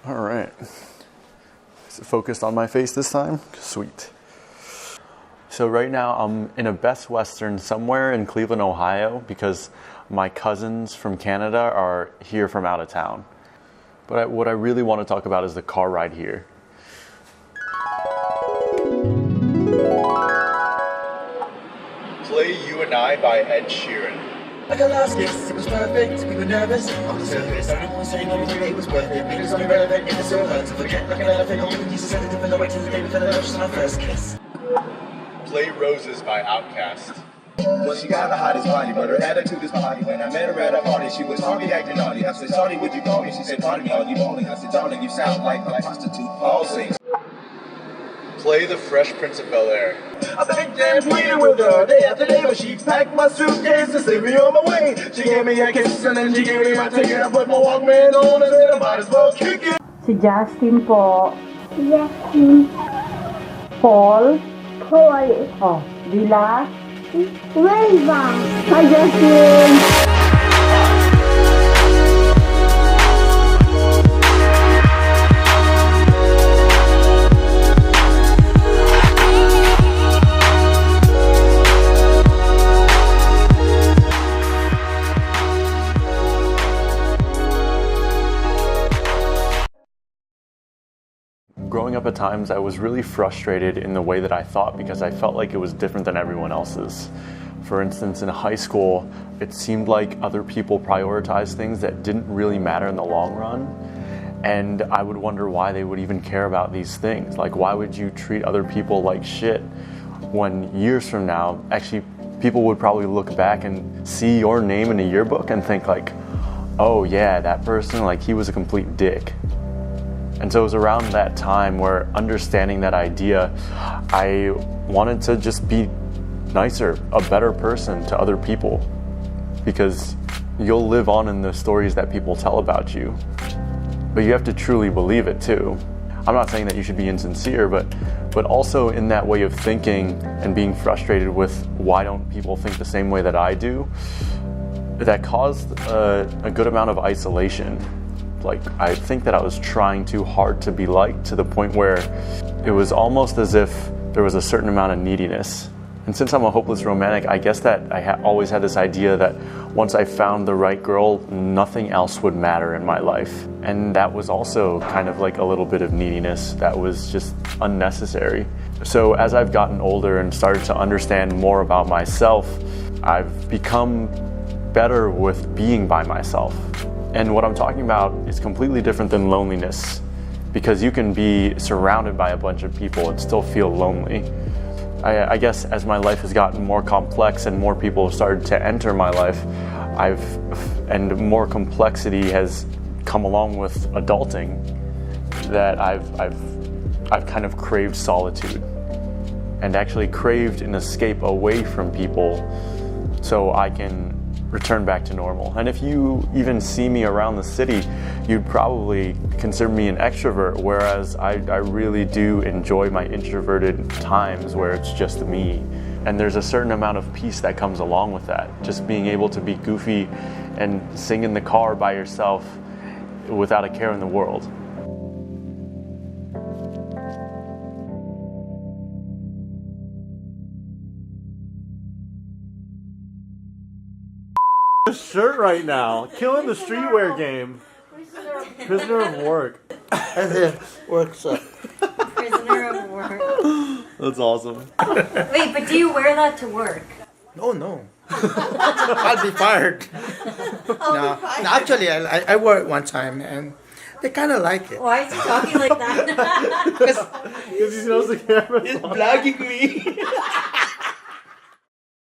All right. Is it focused on my face this time? Sweet. So right now I'm in a Best Western somewhere in Cleveland, Ohio, because my cousins from Canada are here from out of town. But what I really want to talk about is the car ride here. Play You and I by Ed Sheeran. Like a last kiss, it was perfect, we were nervous. On the surface, I don't want to say everything it was worth it. But it's only relevant if it's so hard to forget. Like an elephant, all you used to send it to fill the way till the day we fell in love, just on our first kiss. Play Roses by Outkast. Well, she got the hottest body, but her attitude is party. When I met her at a party, she was hardly acting naughty. I said, "Shawty, would you call me?" She said, "Pardon me, are you calling?" I said, "Darling, you sound like a prostitute pausing." Play The Fresh Prince of Bel-Air. I think damn pleading with her day after day, but she packed my suitcase and sent me on my way. She gave me a kiss and then she gave me my ticket. I put my Walkman on and said I might as well kick it. Si Justin po. Justin. Paul. Paul. Oh, Villa. Villa. Hi, Justin. Growing up at times, I was really frustrated in the way that I thought because I felt like it was different than everyone else's. For instance, in high school, it seemed like other people prioritized things that didn't really matter in the long run. And I would wonder why they would even care about these things. Like, why would you treat other people like shit when years from now, actually, people would probably look back and see your name in a yearbook and think like, oh yeah, that person, like he was a complete dick. And so it was around that time where, understanding that idea, I wanted to just be nicer, a better person to other people, because you'll live on in the stories that people tell about you, but you have to truly believe it too. I'm not saying that you should be insincere, but also in that way of thinking and being frustrated with why don't people think the same way that I do, that caused a good amount of isolation. Like, I think that I was trying too hard to be liked, to the point where it was almost as if there was a certain amount of neediness. And since I'm a hopeless romantic, I guess that I always had this idea that once I found the right girl, nothing else would matter in my life. And that was also kind of like a little bit of neediness that was just unnecessary. So as I've gotten older and started to understand more about myself, I've become better with being by myself. And what I'm talking about is completely different than loneliness, because you can be surrounded by a bunch of people and still feel lonely. I guess as my life has gotten more complex and more people have started to enter my life, and more complexity has come along with adulting, that I've kind of craved solitude and actually craved an escape away from people so I can return back to normal. And if you even see me around the city, you'd probably consider me an extrovert, whereas I really do enjoy my introverted times where it's just me. And there's a certain amount of peace that comes along with that. Just being able to be goofy and sing in the car by yourself without a care in the world. Shirt right now, killing the streetwear game. Prisoner of work. And then works up. Prisoner of work. That's awesome. Wait, but do you wear that to work? Oh no. I'll be fired. No, actually, I wore it one time and they kind of like it. Why is he talking like that? Because he knows the camera. He's vlogging me.